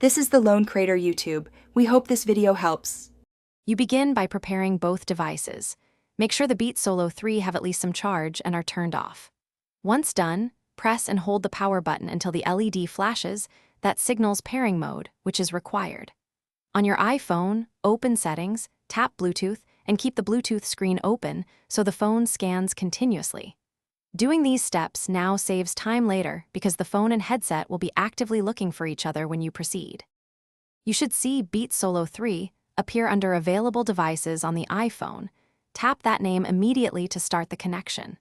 This is the Lone Crater YouTube. We hope this video helps. You begin by preparing both devices. Make sure the Beats Solo3 have at least some charge and are turned off. Once done, press and hold the power button until the LED flashes. That signals pairing mode, which is required. On your iPhone, open Settings, tap Bluetooth, and keep the Bluetooth screen open so the phone scans continuously. Doing these steps now saves time later because the phone and headset will be actively looking for each other when you proceed. You should see Beats Solo3 appear under Available Devices on the iPhone. Tap that name immediately to start the connection.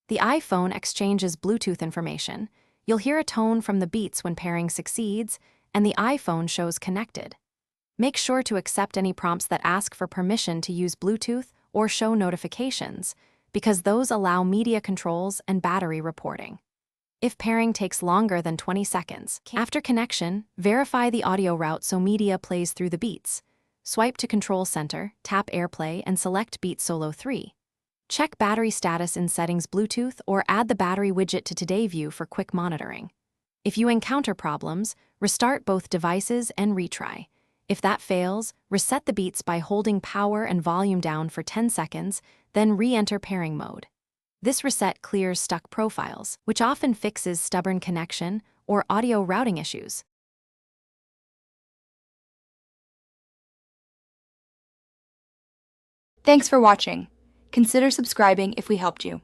The iPhone exchanges Bluetooth information. You'll hear a tone from the Beats when pairing succeeds, and the iPhone shows connected. Make sure to accept any prompts that ask for permission to use Bluetooth or show notifications, because those allow media controls and battery reporting. If pairing takes longer than 20 seconds, after connection, verify the audio route so media plays through the Beats. Swipe to Control Center, tap AirPlay, and select Beats Solo3. Check battery status in Settings Bluetooth or add the battery widget to Today View for quick monitoring. If you encounter problems, restart both devices and retry. If that fails, reset the Beats by holding power and volume down for 10 seconds, then re-enter pairing mode. This reset clears stuck profiles, which often fixes stubborn connection or audio routing issues. Thanks for watching. Consider subscribing if we helped you.